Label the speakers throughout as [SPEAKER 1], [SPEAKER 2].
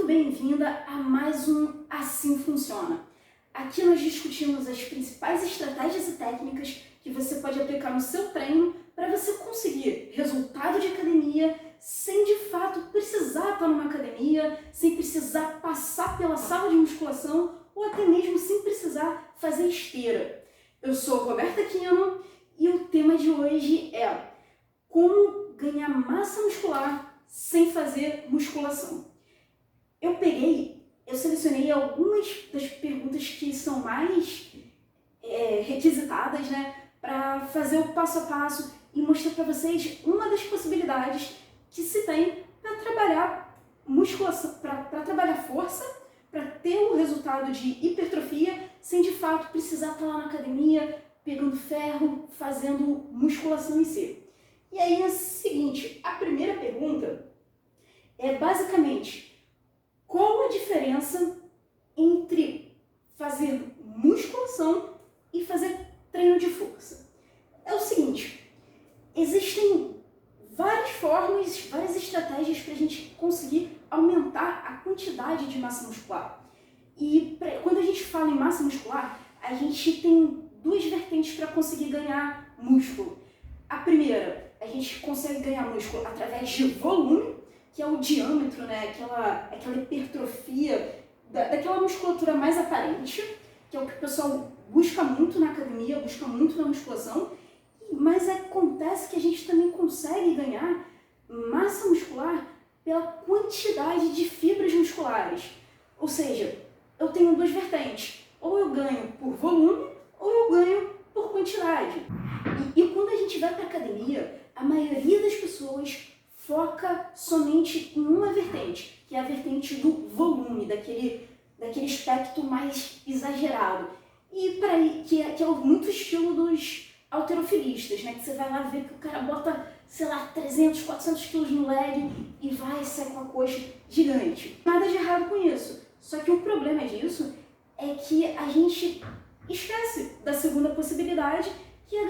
[SPEAKER 1] muito bem-vinda a mais um Assim Funciona. Aqui nós discutimos as principais estratégias e técnicas que você pode aplicar no seu treino para você conseguir resultado de academia sem de fato precisar estar numa academia, sem precisar passar pela sala de musculação ou até mesmo sem precisar fazer esteira. Eu sou Roberta Aquino e o tema de hoje é como ganhar massa muscular sem fazer musculação. Eu selecionei algumas das perguntas que são mais requisitadas, para fazer o passo a passo e mostrar para vocês uma das possibilidades que se tem para trabalhar musculação, para trabalhar força, para ter o resultado de hipertrofia, sem de fato precisar estar lá na academia, pegando ferro, fazendo musculação em si. E aí é o seguinte, a primeira pergunta é basicamente: qual a diferença entre fazer musculação e fazer treino de força? É o seguinte, existem várias formas, várias estratégias para a gente conseguir aumentar a quantidade de massa muscular. E quando a gente fala em massa muscular, a gente tem duas vertentes para conseguir ganhar músculo. A primeira, a gente consegue ganhar músculo através de volume, que é o diâmetro, aquela hipertrofia daquela musculatura mais aparente, que é o que o pessoal busca muito na academia, busca muito na musculação, mas acontece que a gente também consegue ganhar massa muscular pela quantidade de fibras musculares. Ou seja, eu tenho duas vertentes, ou eu ganho por volume, ou eu ganho por quantidade. E quando a gente vai para a academia, a maioria das pessoas foca somente em uma vertente, que é a vertente do volume, daquele aspecto mais exagerado. E que é muito estilo dos halterofilistas, que você vai lá ver que o cara bota, 300, 400 quilos no leg e vai sair com a coxa gigante. Nada de errado com isso. Só que o problema disso é que a gente esquece da segunda possibilidade, que é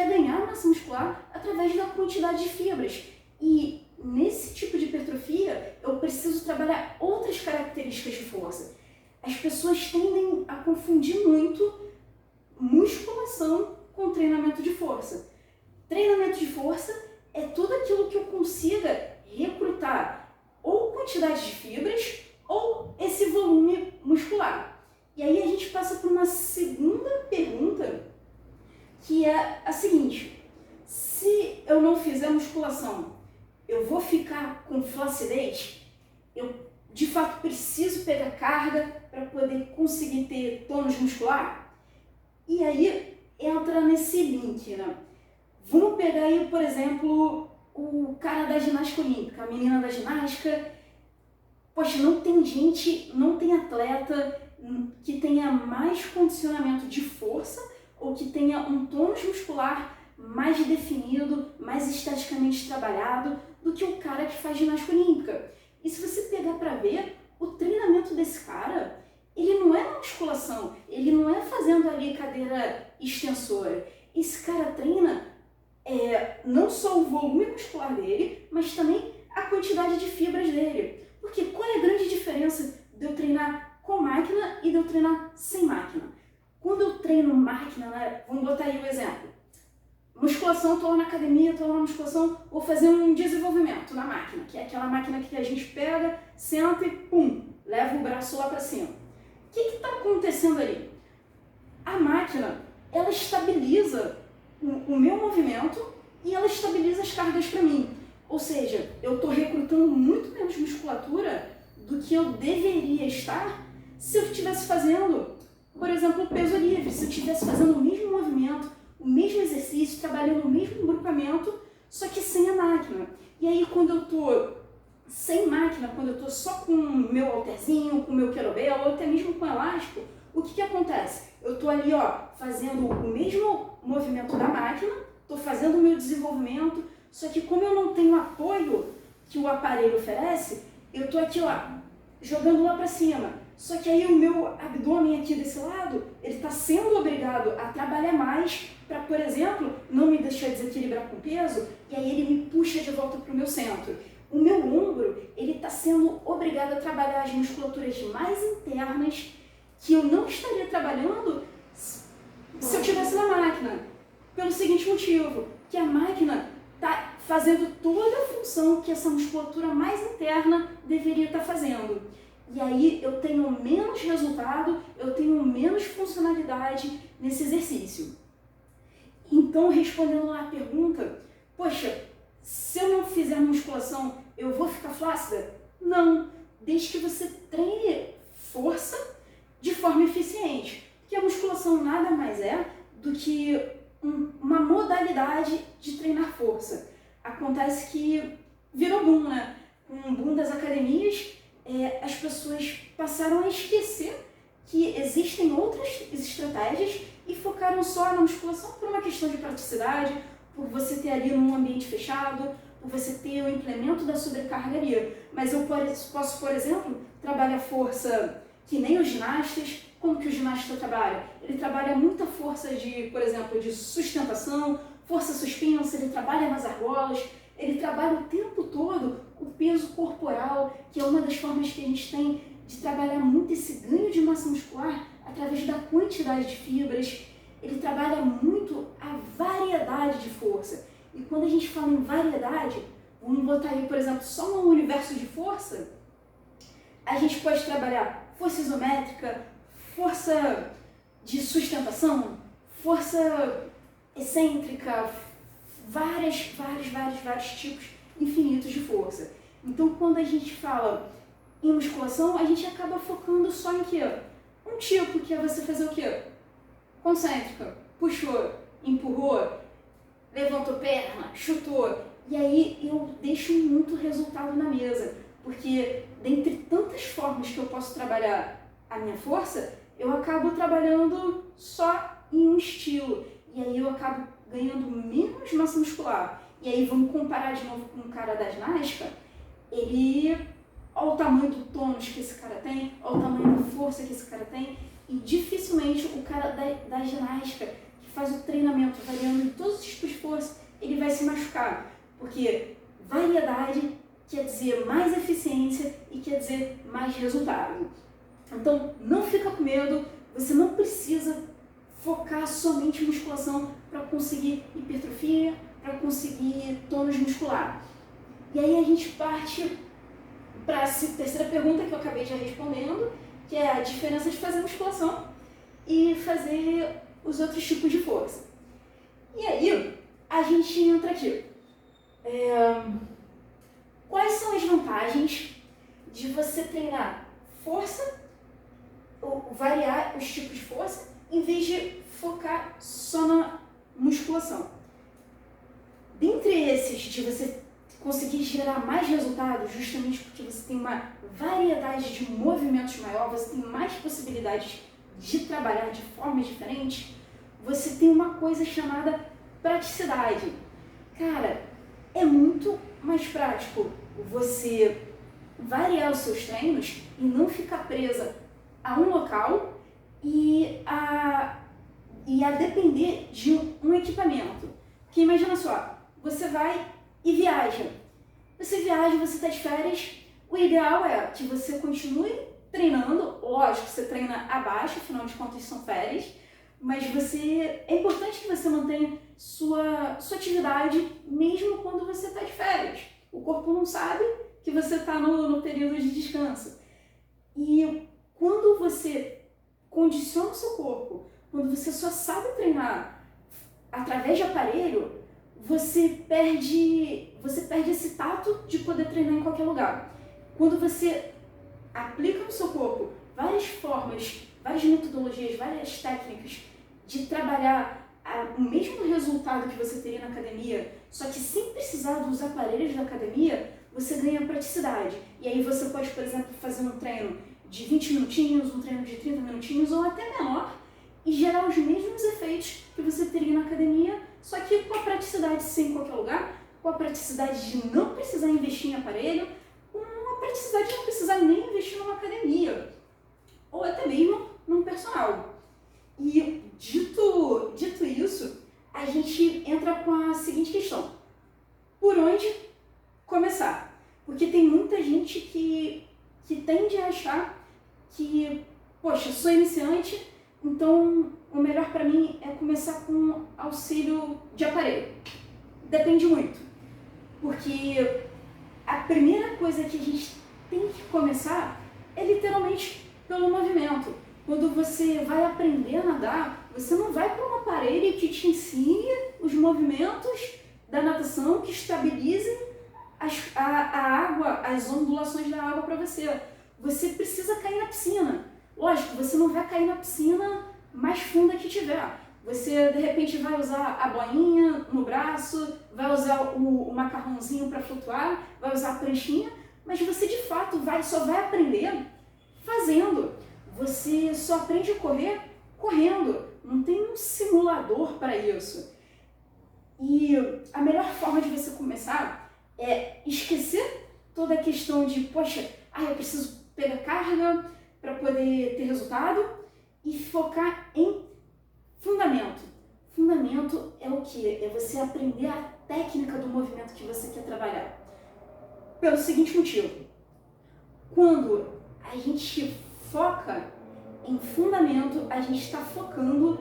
[SPEAKER 1] ganhar massa muscular através da quantidade de fibras. E nesse tipo de hipertrofia, eu preciso trabalhar outras características de força. As pessoas tendem a confundir muito musculação com treinamento de força. Treinamento de força é tudo aquilo que eu consiga recrutar ou quantidade de fibras ou esse volume muscular. E aí a gente passa por uma segunda pergunta, que é a seguinte: se eu não fizer musculação, eu vou ficar com flacidez? Eu de fato preciso pegar carga para poder conseguir ter tônus muscular? E aí entra nesse link, Vamos pegar aí, por exemplo, o cara da ginástica olímpica, a menina da ginástica. Poxa, não tem atleta que tenha mais condicionamento de força ou que tenha um tônus muscular mais definido, mais esteticamente trabalhado do que o cara que faz ginástica olímpica. E se você pegar para ver, o treinamento desse cara, ele não é na musculação, ele não é fazendo ali cadeira extensora. Esse cara treina não só o volume muscular dele, mas também a quantidade de fibras dele. Porque qual é a grande diferença de eu treinar com máquina e de eu treinar sem máquina? Quando eu treino máquina, vamos botar aí o exemplo. Musculação, estou lá na academia, estou lá na musculação, vou fazer um desenvolvimento na máquina, que é aquela máquina que a gente pega, senta e pum, leva o braço lá para cima. O que está acontecendo ali? A máquina, ela estabiliza o meu movimento e ela estabiliza as cargas para mim. Ou seja, eu estou recrutando muito menos musculatura do que eu deveria estar se eu estivesse fazendo, por exemplo, peso livre, se eu estivesse fazendo o mesmo movimento, o mesmo exercício, trabalhando o mesmo grupamento, só que sem a máquina. E aí quando eu estou sem máquina, quando eu estou só com o meu halterzinho, com o meu kettlebell, ou até mesmo com elástico, o que acontece? Eu estou ali fazendo o mesmo movimento da máquina, estou fazendo o meu desenvolvimento, só que como eu não tenho apoio que o aparelho oferece, eu estou aqui jogando lá para cima. Só que aí o meu abdômen aqui desse lado, ele está sendo obrigado a trabalhar mais para, por exemplo, não me deixar desequilibrar com peso, e aí ele me puxa de volta para o meu centro. O meu ombro, ele está sendo obrigada a trabalhar as musculaturas mais internas que eu não estaria trabalhando se eu estivesse na máquina. Pelo seguinte motivo, que a máquina está fazendo toda a função que essa musculatura mais interna deveria estar fazendo. E aí eu tenho menos resultado, eu tenho menos funcionalidade nesse exercício. Então, respondendo à pergunta, poxa, se eu não fizer musculação, eu vou ficar flácida? Não, desde que você treine força de forma eficiente. Porque a musculação nada mais é do que uma modalidade de treinar força. Acontece que virou boom, né? Com o boom das academias, as pessoas passaram a esquecer que existem outras estratégias e focaram só na musculação por uma questão de praticidade, por você ter ali num ambiente fechado, por você ter o implemento da sobrecarga ali. Mas eu posso, por exemplo, trabalhar força que nem os ginastas. Como que o ginasta trabalha? Ele trabalha muita força de, por exemplo, de sustentação, força suspensa, ele trabalha nas argolas, ele trabalha o tempo todo o peso corporal, que é uma das formas que a gente tem de trabalhar muito esse ganho de massa muscular através da quantidade de fibras. Ele trabalha muito a variedade de força. E quando a gente fala em variedade, vamos botar aí, por exemplo, só no universo de força, a gente pode trabalhar força isométrica, força de sustentação, força excêntrica, vários tipos infinitos de força. Então, quando a gente fala em musculação, a gente acaba focando só em quê? Um tipo, que é você fazer o quê? Concêntrica, puxou, empurrou, levantou perna, chutou. E aí eu deixo muito resultado na mesa, porque dentre tantas formas que eu posso trabalhar a minha força, eu acabo trabalhando só em um estilo. E aí eu acabo ganhando menos massa muscular. E aí vamos comparar de novo com o cara da ginástica, olha o tamanho do tônus que esse cara tem, olha o tamanho da força que esse cara tem, e dificilmente o cara da ginástica, que faz o treinamento variando em todos os tipos de força, ele vai se machucar. Porque variedade quer dizer mais eficiência e quer dizer mais resultado. Então, não fica com medo, você não precisa focar somente em musculação para conseguir hipertrofia, para conseguir tônus muscular. E aí a gente parte para a terceira pergunta que eu acabei já respondendo, que é a diferença de fazer musculação e fazer os outros tipos de força. E aí a gente entra aqui. Quais são as vantagens de você treinar força, ou variar os tipos de força, em vez de focar só na musculação? Dentre esses, de você conseguir gerar mais resultados, justamente porque você tem uma variedade de movimentos maior, você tem mais possibilidades de trabalhar de formas diferentes, você tem uma coisa chamada praticidade. Cara, é muito mais prático você variar os seus treinos e não ficar presa a um local e a depender de um equipamento. Porque imagina só, você vai e viaja. Você viaja, você está de férias, o ideal é que você continue treinando, lógico, você treina abaixo, afinal de contas são férias, mas é importante que você mantenha sua atividade mesmo quando você está de férias. O corpo não sabe que você está no período de descanso. E quando você condiciona o seu corpo, quando você só sabe treinar através de aparelho, você perde esse tato de poder treinar em qualquer lugar. Quando você aplica no seu corpo várias formas, várias metodologias, várias técnicas de trabalhar o mesmo resultado que você teria na academia, só que sem precisar dos aparelhos da academia, você ganha praticidade. E aí você pode, por exemplo, fazer um treino de 20 minutinhos, um treino de 30 minutinhos ou até menor e gerar os mesmos efeitos que você teria na academia, só que com a praticidade de ser em qualquer lugar, com a praticidade de não precisar investir em aparelho, com a praticidade de não precisar nem investir numa academia, ou até mesmo num personal. E dito isso, a gente entra com a seguinte questão: por onde começar? Porque tem muita gente que tende a achar que, poxa, sou iniciante, então o melhor para mim é começar com auxílio de aparelho. Depende muito, porque a primeira coisa que a gente tem que começar é literalmente pelo movimento. Quando você vai aprender a nadar, você não vai para um aparelho que te ensine os movimentos da natação, que estabilizem a água, as ondulações da água para você. Você precisa cair na piscina. Lógico, você não vai cair na piscina mais funda que tiver. Você, de repente, vai usar a boinha no braço, vai usar o macarrãozinho para flutuar, vai usar a pranchinha, mas você, de fato, só vai aprender fazendo. Você só aprende a correr correndo. Não tem um simulador para isso. E a melhor forma de você começar é esquecer toda a questão de, poxa, eu preciso pegar carga para poder ter resultado e focar em fundamento. Fundamento é o quê? É você aprender a técnica do movimento que você quer trabalhar. Pelo seguinte motivo. Quando a gente foca em fundamento, a gente está focando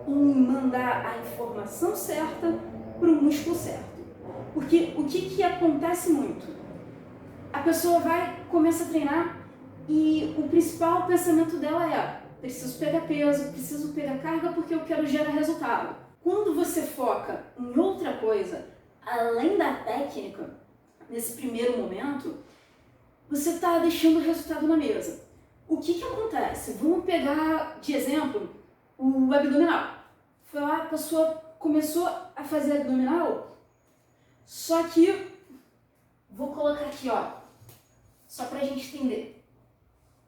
[SPEAKER 1] em mandar a informação certa para o músculo certo. Porque o que acontece muito? A pessoa começa a treinar e o principal pensamento dela é: preciso pegar peso, preciso pegar carga porque eu quero gerar resultado. Quando você foca em outra coisa, além da técnica, nesse primeiro momento, você está deixando o resultado na mesa. O que acontece? Vamos pegar de exemplo o abdominal. Foi lá, a pessoa começou a fazer abdominal, só que, vou colocar aqui, só pra gente entender.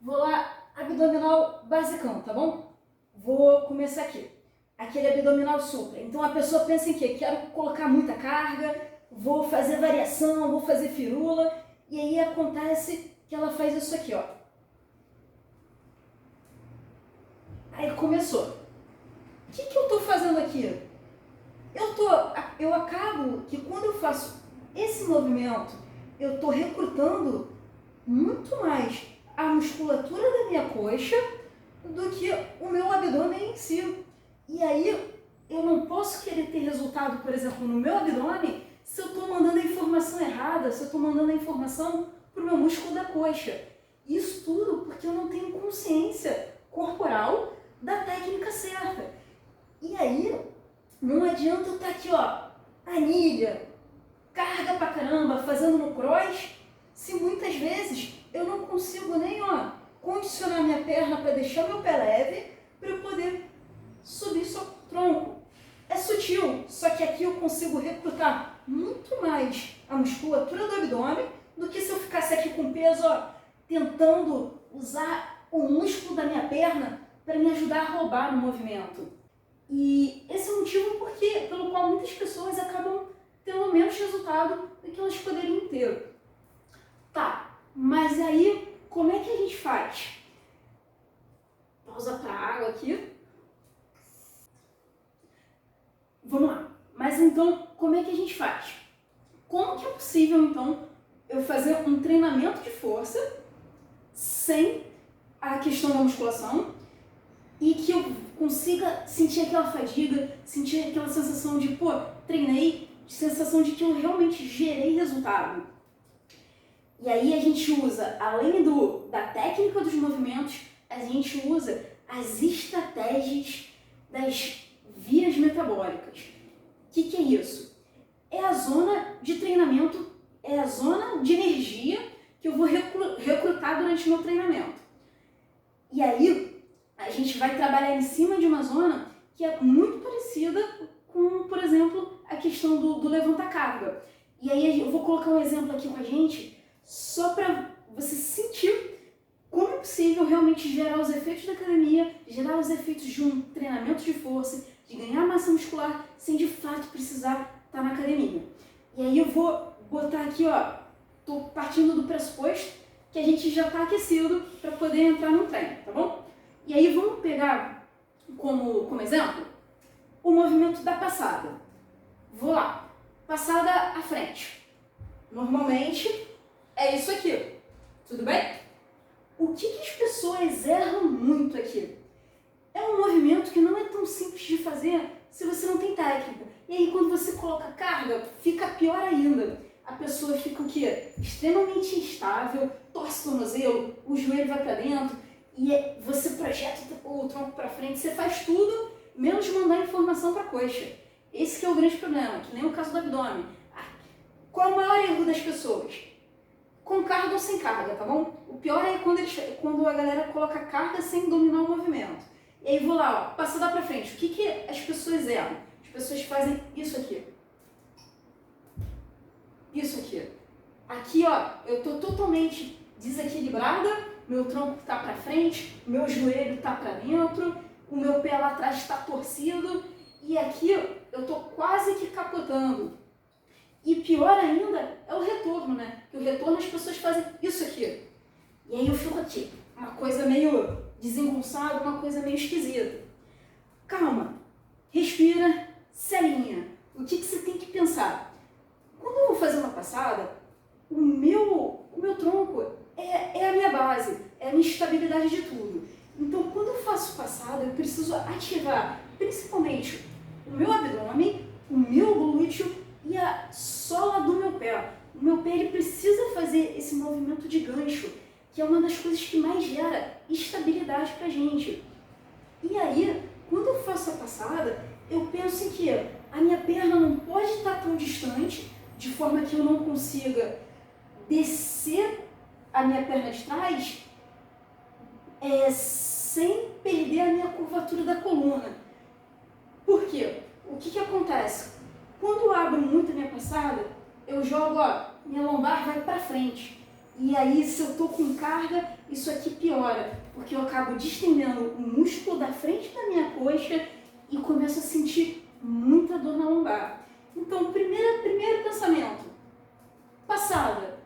[SPEAKER 1] Vou lá, abdominal basicão, tá bom? Vou começar aqui. Aquele abdominal supra. Então a pessoa pensa em quê? Quero colocar muita carga, vou fazer variação, vou fazer firula, e aí acontece que ela faz isso aqui, Aí começou. O que eu estou fazendo aqui? Eu acabo que quando eu faço esse movimento, eu estou recrutando muito mais a musculatura da minha coxa do que o meu abdômen em si. E aí eu não posso querer ter resultado, por exemplo, no meu abdômen, se eu estou mandando a informação errada, se eu estou mandando a informação para o meu músculo da coxa. Isso tudo porque eu não tenho consciência corporal da técnica certa. E aí, não adianta eu estar aqui, anilha, carga pra caramba, fazendo no cross, se muitas vezes eu não consigo nem, condicionar minha perna para deixar meu pé leve, para eu poder subir só o tronco. É sutil, só que aqui eu consigo recrutar muito mais a musculatura do abdômen do que se eu ficasse aqui com peso, tentando usar o músculo da minha perna para me ajudar a roubar no movimento. E esse é o motivo pelo qual muitas pessoas acabam tendo menos resultado do que elas poderiam ter. Tá, mas aí como é que a gente faz? Pausa para a água aqui. Vamos lá. Mas então, como é que a gente faz? Como que é possível, então, eu fazer um treinamento de força sem a questão da musculação e que eu consiga sentir aquela fadiga, sentir aquela sensação de, treinei, sensação de que eu realmente gerei resultado. E aí a gente usa, além da técnica dos movimentos, a gente usa as estratégias das vias metabólicas. O que é isso? É a zona de treinamento, é a zona de energia que eu vou recrutar durante o meu treinamento. E aí a gente vai trabalhar em cima de uma zona que é muito parecida com, por exemplo, a questão do levantar-carga. E aí eu vou colocar um exemplo aqui com a gente, só para você sentir como é possível realmente gerar os efeitos da academia, gerar os efeitos de um treinamento de força, de ganhar massa muscular, sem de fato precisar estar na academia. E aí eu vou botar aqui, tô partindo do pressuposto que a gente já está aquecido para poder entrar no treino, tá bom? E aí vamos pegar como exemplo o movimento da passada. Vou lá, passada à frente. Normalmente é isso aqui, tudo bem? pessoas erram muito aqui. É um movimento que não é tão simples de fazer se você não tem técnica. E aí quando você coloca carga, fica pior ainda. A pessoa fica o quê? Extremamente instável, torce o tornozelo, o joelho vai para dentro, e você projeta o tronco para frente, você faz tudo, menos mandar informação para a coxa. Esse que é o grande problema, que nem o caso do abdômen. Qual é o maior erro das pessoas? Com carga ou sem carga, tá bom? O pior é quando a galera coloca carga sem dominar o movimento. E aí vou lá, ó, passada para frente. O que as pessoas erram? As pessoas fazem isso aqui. Isso aqui. Aqui, ó, eu tô totalmente desequilibrada, meu tronco tá para frente, meu joelho tá para dentro, o meu pé lá atrás está torcido e aqui eu tô quase que capotando. E pior ainda é o retorno, né? Porque o retorno as pessoas fazem isso aqui. E aí eu fico aqui, uma coisa meio desengonçada, uma coisa meio esquisita. Calma, respira, se alinha. O que você tem que pensar? Quando eu vou fazer uma passada, o meu tronco é a minha base, é a minha estabilidade de tudo. Então, quando eu faço passada, eu preciso ativar principalmente o meu abdômen, o meu glúteo e a sola do meu pé. O meu pé ele precisa fazer esse movimento de gancho, que é uma das coisas que mais gera estabilidade pra gente. E aí, quando eu faço a passada, eu penso em que a minha perna não pode estar tão distante, de forma que eu não consiga descer a minha perna de trás sem perder a minha curvatura da coluna. Por quê? O que acontece? Quando eu abro muito a minha passada, eu jogo, ó, minha lombar vai para frente. E aí, se eu tô com carga, isso aqui piora, porque eu acabo distendendo o músculo da frente da minha coxa e começo a sentir muita dor na lombar. Então, primeiro pensamento, passada,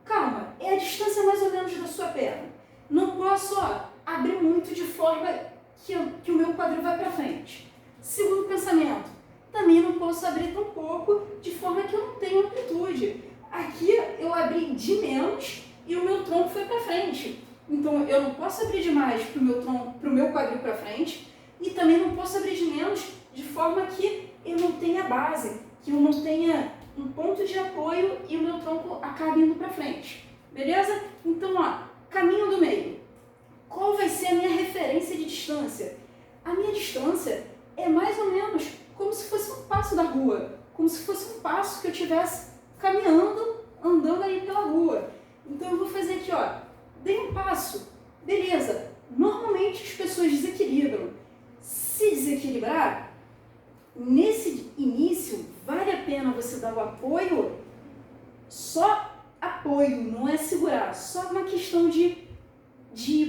[SPEAKER 1] calma, é a distância mais ou menos da sua perna. Não posso, ó, abrir muito de forma que o meu quadril vai para frente. Segundo pensamento, também não posso abrir tão pouco de forma que eu não tenho amplitude. Aqui eu abri de menos e o meu tronco foi para frente. Então eu não posso abrir demais para o meu tronco, para o meu quadril para frente e também não posso abrir de menos de forma que eu não tenha base, que eu não tenha um ponto de apoio e o meu tronco acabe indo para frente. Beleza? Então, ó, caminho do meio. Qual vai ser a minha referência de distância? A minha distância é mais ou menos como se fosse um passo da rua, como se fosse um passo que eu estivesse caminhando, andando aí pela rua. Então eu vou fazer aqui, ó, dei um passo, beleza. Normalmente as pessoas desequilibram. Se desequilibrar, nesse início, vale a pena você dar o apoio, só apoio, não é segurar, só uma questão de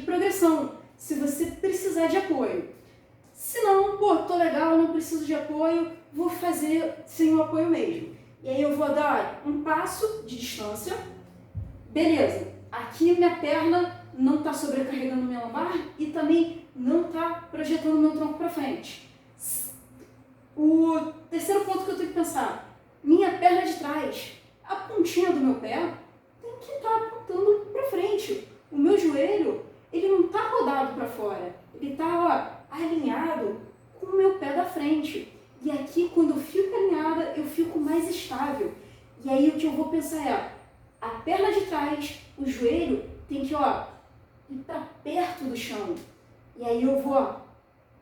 [SPEAKER 1] progressão, se você precisar de apoio. Se não, pô, tô legal, não preciso de apoio, vou fazer sem o apoio mesmo. E aí eu vou dar um passo de distância, beleza, aqui minha perna não está sobrecarregando minha lombar e também não está projetando meu tronco para frente. O terceiro ponto que eu tenho que pensar, minha perna de trás, a pontinha do meu pé tem que estar apontando para frente. O meu joelho, ele não está rodado para fora, ele está alinhado com o meu pé da frente. E aqui, quando eu fico alinhada, eu fico mais estável. E aí o que eu vou pensar é, a perna de trás, o joelho, tem que, ó, ir para perto do chão. E aí eu vou, ó,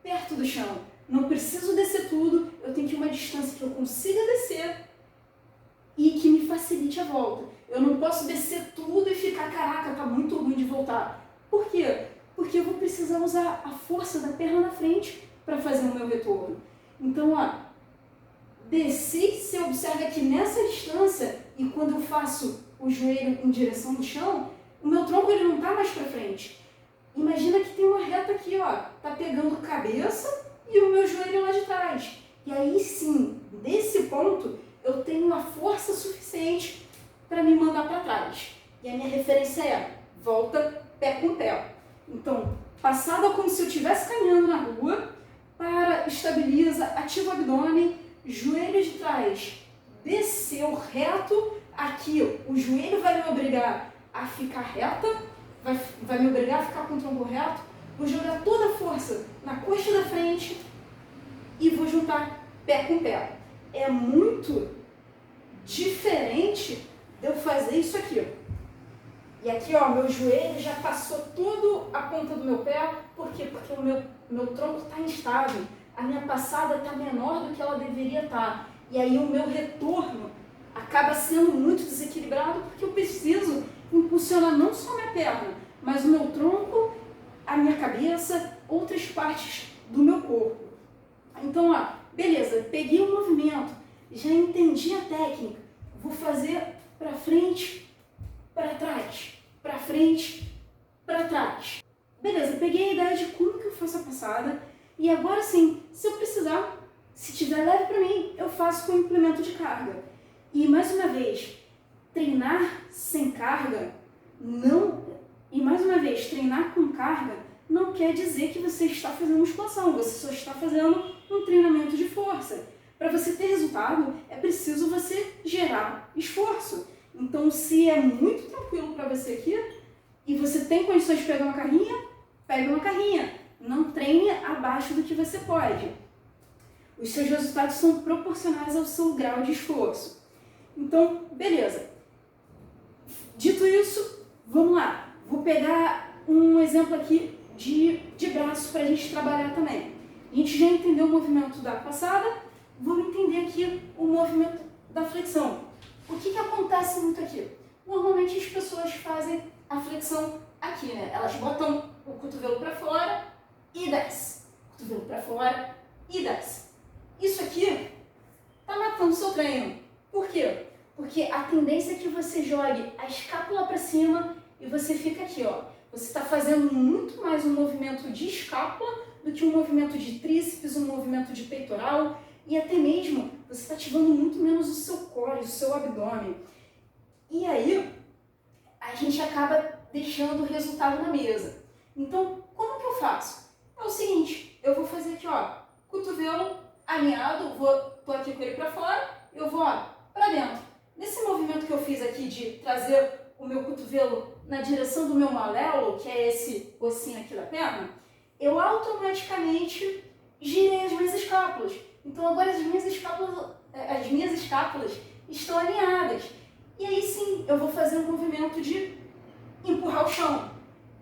[SPEAKER 1] perto do chão. Não preciso descer tudo, eu tenho que ir uma distância que eu consiga descer e que me facilite a volta. Eu não posso descer tudo e ficar, caraca, tá muito ruim de voltar. Por quê? Porque eu vou precisar usar a força da perna na frente para fazer o meu retorno. Então, ó, desci, você observa que nessa distância, e quando eu faço o joelho em direção do chão, o meu tronco ele não está mais para frente. Imagina que tem uma reta aqui, ó, tá pegando cabeça e o meu joelho lá de trás. E aí sim, nesse ponto, eu tenho uma força suficiente para me mandar para trás. E a minha referência é volta pé com pé. Então, passada como se eu estivesse caminhando na rua, para, estabiliza, ativa o abdômen, joelho de trás, desceu reto, aqui o joelho vai me obrigar a ficar reta, vai me obrigar a ficar com o tronco reto, vou jogar toda a força na coxa da frente e vou juntar pé com pé. É muito diferente de eu fazer isso aqui. E aqui, ó, meu joelho já passou toda a ponta do meu pé. Por quê? Porque o meu tronco está instável. A minha passada está menor do que ela deveria estar. E aí o meu retorno acaba sendo muito desequilibrado porque eu preciso impulsionar não só a minha perna, mas o meu tronco, a minha cabeça, outras partes do meu corpo. Então, ó, beleza, peguei o movimento, já entendi a técnica, vou fazer para frente, para trás, para frente, para trás. Beleza, peguei a ideia de como que eu faço a passada e agora sim, se eu precisar, se tiver leve para mim, eu faço com implemento de carga. E mais uma vez, treinar sem carga treinar com carga não quer dizer que você está fazendo musculação, você só está fazendo um treinamento de força. Para você ter resultado, é preciso você gerar esforço. Então, se é muito tranquilo para você aqui, e você tem condições de pegar uma carrinha, pega uma carrinha. Não treine abaixo do que você pode. Os seus resultados são proporcionais ao seu grau de esforço. Então, beleza. Dito isso, vamos lá. Vou pegar um exemplo aqui de braço para a gente trabalhar também. A gente já entendeu o movimento da passada, vamos entender aqui o movimento da flexão. O que acontece muito aqui? Normalmente as pessoas fazem a flexão aqui, né? Elas botam o cotovelo para fora e desce. Cotovelo para fora e desce. Isso aqui tá matando o seu treino. Por quê? Porque a tendência é que você jogue a escápula para cima e você fica aqui, ó. Você está fazendo muito mais um movimento de escápula do que um movimento de tríceps, um movimento de peitoral e até mesmo você está ativando muito menos o seu core, o seu abdômen. E aí a gente acaba deixando o resultado na mesa. Então, como que eu faço? É o seguinte, eu vou fazer aqui, ó, cotovelo alinhado, tô aqui com ele para fora, eu vou, ó, para dentro. Nesse movimento que eu fiz aqui de trazer o meu cotovelo na direção do meu malleolo, que é esse ossinho aqui da perna, eu automaticamente girei as minhas escápulas. Então agora as minhas escápulas estão alinhadas. E aí sim, eu vou fazer um movimento de empurrar o chão.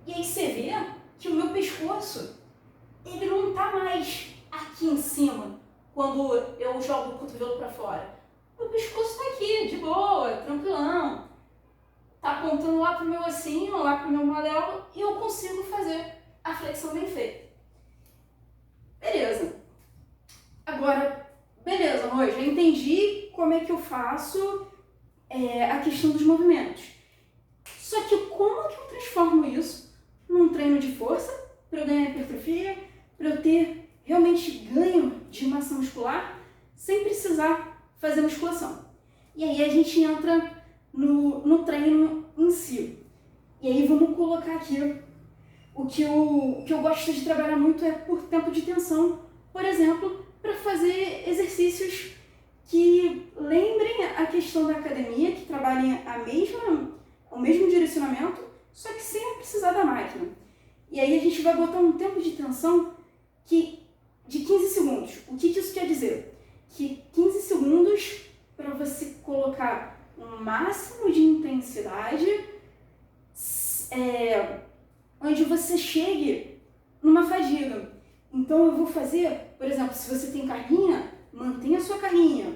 [SPEAKER 1] E aí você vê que o meu pescoço, ele não está mais aqui em cima, quando eu jogo o cotovelo para fora. Meu pescoço está aqui, de boa, tranquilão. Está apontando lá para o meu ossinho, lá para o meu malleolo, e eu consigo fazer a flexão bem feita. Beleza. Agora, beleza, amor, já entendi como é que eu faço a questão dos movimentos. Só que como que eu transformo isso num treino de força, para eu ganhar hipertrofia, para eu ter realmente ganho de massa muscular, sem precisar fazer musculação? E aí a gente entra no treino em si. E aí vamos colocar aqui o que eu gosto de trabalhar muito é por tempo de tensão, por exemplo, para fazer exercícios que lembrem a questão da academia, que trabalhem o mesmo direcionamento, só que sem precisar da máquina. E aí a gente vai botar um tempo de tensão de 15 segundos. O que isso quer dizer? Que 15 segundos para você colocar um máximo de intensidade onde você chegue numa fadiga. Então eu vou fazer, por exemplo, se você tem carguinha, mantenha a sua carguinha.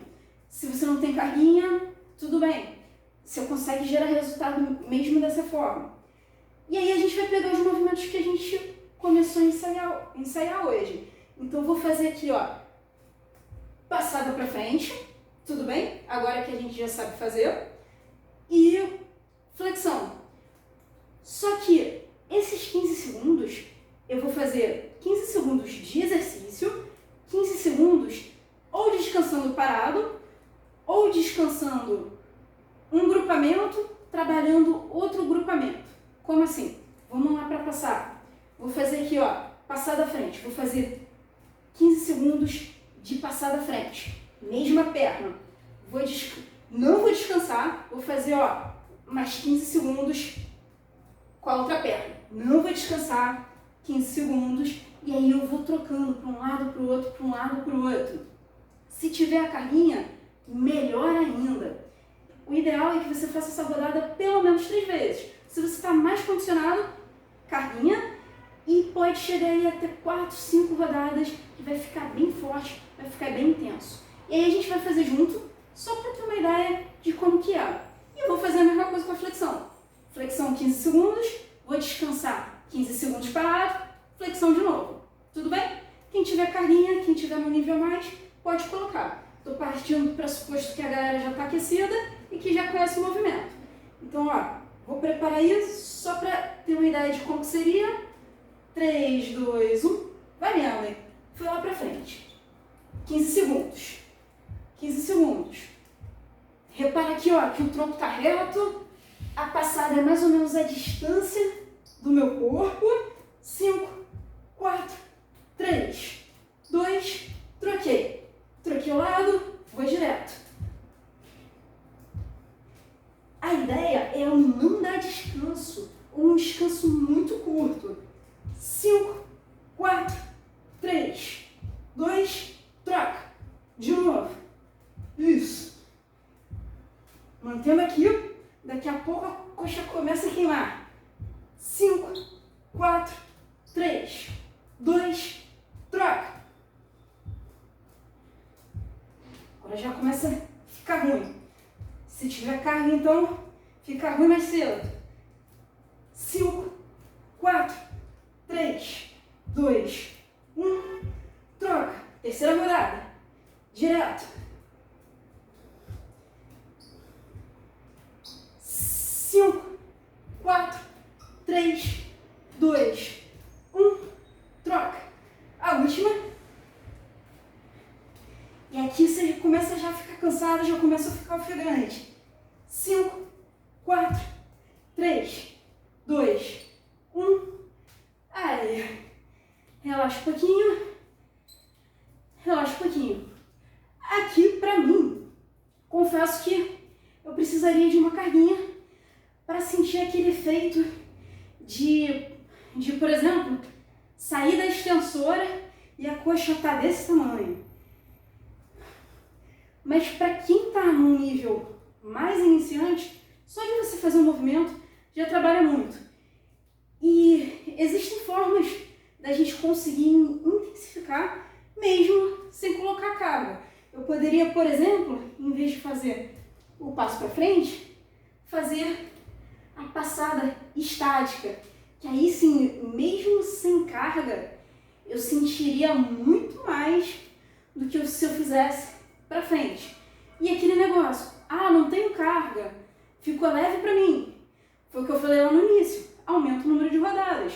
[SPEAKER 1] Se você não tem carguinha, tudo bem. Você consegue gerar resultado mesmo dessa forma. E aí a gente vai pegar os movimentos que a gente começou a ensaiar hoje. Então eu vou fazer aqui, ó, passada para frente, tudo bem? Agora que a gente já sabe fazer. E flexão. Só que esses 15 segundos, eu vou fazer 15 segundos de exercício, 15 segundos ou descansando parado, ou descansando um grupamento, trabalhando outro grupamento. Como assim? Vamos lá para passar. Vou fazer aqui, ó, passada à frente. Vou fazer 15 segundos de passada à frente. Mesma perna. Não vou descansar, vou fazer, ó, mais 15 segundos com a outra perna. Não vou descansar, 15 segundos, e aí eu vou trocando para um lado, para o outro, para um lado, para o outro. Se tiver a carguinha, melhor ainda. O ideal é que você faça essa rodada pelo menos 3 vezes. Se você está mais condicionado, carguinha, e pode chegar aí até 4, 5 rodadas, que vai ficar bem forte, vai ficar bem intenso. E aí a gente vai fazer junto, só para ter uma ideia de como que é. E eu vou fazer a mesma coisa com a flexão. Flexão 15 segundos, vou descansar 15 segundos parado, flexão de novo. Tudo bem? Quem tiver carguinha, quem tiver no nível a mais, pode colocar. Estou partindo do pressuposto que a galera já está aquecida e que já conhece o movimento. Então, ó, vou preparar isso só para ter uma ideia de como seria. 3, 2, 1, vai vendo, hein? Fui lá para frente. 15 segundos. 15 segundos. Repara aqui, ó, que o tronco está reto, a passada é mais ou menos a distância do meu corpo. 5, 4, 3, 2, troquei. Troquei o lado, vou direto. A ideia é eu não dar descanso, ou um descanso muito curto. 5, 4, 3, 2, troca. De novo. Isso. Mantendo aqui, daqui a pouco a coxa começa a queimar. 5, 4, 3, 2, troca. Agora já começa a ficar ruim. Se tiver carga, então, fica ruim mais cedo. 5, 4, 3, 2, 1, troca. Terceira rodada. Direto. 5, 4, 3, 2, 1, troca. A última. E aqui você começa já a ficar cansado, já começa a ficar ofegante. 5, 4, 3, 2, 1. Aí. Relaxa um pouquinho. Relaxa um pouquinho. Aqui, pra mim, confesso que eu precisaria de uma carguinha para sentir aquele efeito de, por exemplo, sair da extensora e a coxa tá desse tamanho. Mas para quem está num nível mais iniciante, só de você fazer um movimento já trabalha muito. E existem formas da gente conseguir intensificar mesmo sem colocar carga. Eu poderia, por exemplo, em vez de fazer o passo para frente, fazer a passada estática, que aí sim, mesmo sem carga, eu sentiria muito mais do que se eu fizesse para frente. E aquele negócio, não tenho carga, ficou leve para mim. Foi o que eu falei lá no início, aumenta o número de rodadas.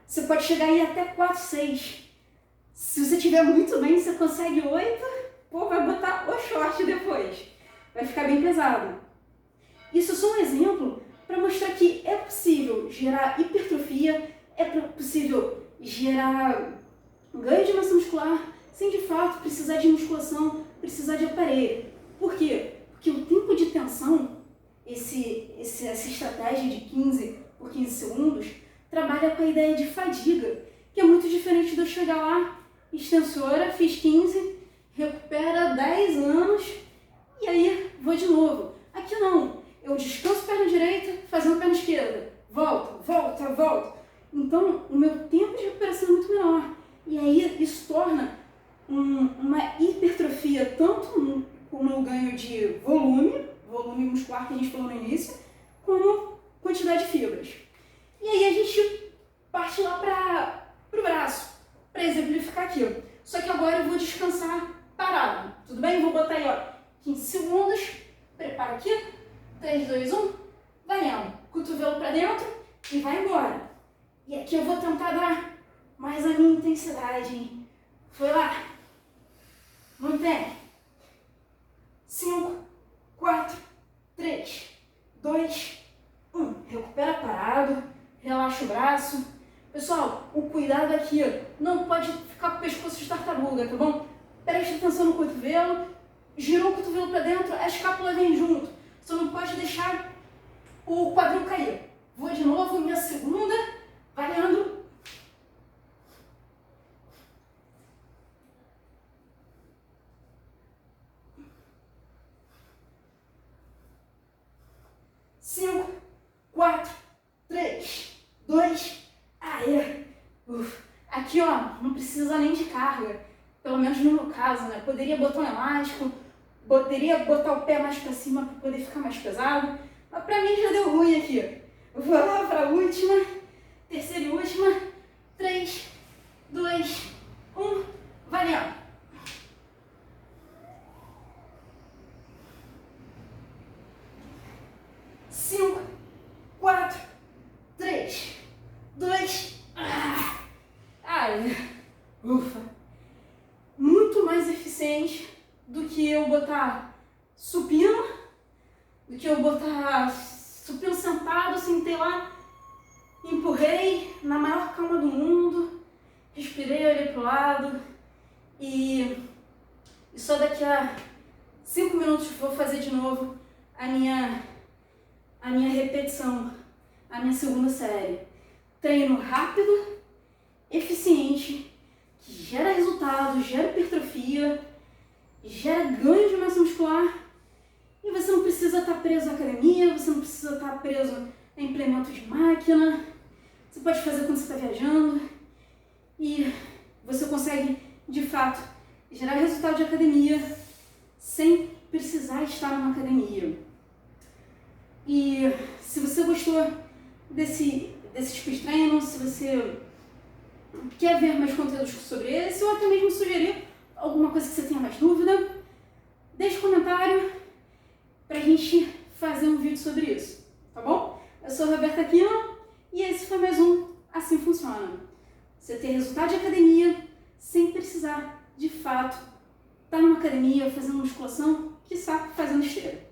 [SPEAKER 1] Você pode chegar aí até 4, 6. Se você estiver muito bem, você consegue 8, vai botar o short depois. Vai ficar bem pesado. Isso é só um exemplo para mostrar que é possível gerar hipertrofia, é possível gerar ganho de massa muscular, sem de fato precisar de musculação, precisar de aparelho. Por quê? Porque o tempo de tensão, essa estratégia de 15 por 15 segundos, trabalha com a ideia de fadiga, que é muito diferente de eu chegar lá, extensora, fiz 15, recupera 10 anos e aí vou de novo. Aqui não, eu descanso perna direita, fazendo perna esquerda, volta, volta, volta. Então o meu tempo de recuperação é muito menor. E aí isso torna uma hipertrofia tanto no ganho de volume muscular que a gente falou no início, como quantidade de fibras. E aí a gente parte lá para o braço, para exemplificar aqui. Só que agora eu vou descansar parado, tudo bem? Vou botar aí, ó, 15 segundos, prepara aqui, 3, 2, 1, vai indo, cotovelo para dentro e vai embora. E aqui eu vou tentar dar mais a minha intensidade, hein? Foi lá. Mantém. 5, 4, 3, 2, 1. Recupera parado. Relaxa o braço. Pessoal, o cuidado aqui, não pode ficar com o pescoço de tartaruga, tá bom? Preste atenção no cotovelo. Girou o cotovelo para dentro, a escápula vem junto. Você não pode deixar o quadril cair. Vou de novo, minha segunda. Variando. 3, 2, aê! Aqui, ó, não precisa nem de carga, pelo menos no meu caso, né? Poderia botar um elástico, poderia botar o pé mais pra cima para poder ficar mais pesado, mas pra mim já deu ruim aqui. Vou lá pra última, terceira e última, 3, 2, 1, valendo! 5, 4, 3, 2, ai, ufa, muito mais eficiente do que eu botar supino, do que eu botar supino sentado, sentei lá, empurrei na maior calma do mundo, respirei, olhei pro lado e só daqui a 5 minutos vou fazer de novo a minha repetição, a minha segunda série. Treino rápido, eficiente, que gera resultado, gera hipertrofia, gera ganho de massa muscular e você não precisa estar preso à academia, você não precisa estar preso a implementos de máquina, você pode fazer quando você está viajando e você consegue, de fato, gerar resultado de academia sem precisar estar numa academia. E se você gostou desse tipo de treino, se você quer ver mais conteúdos sobre esse, ou até mesmo sugerir alguma coisa que você tenha mais dúvida, deixe um comentário pra gente fazer um vídeo sobre isso, tá bom? Eu sou a Roberta Aquino e esse foi mais um Assim Funciona. Você ter resultado de academia sem precisar, de fato, estar numa academia fazendo musculação, quiçá fazendo esteira.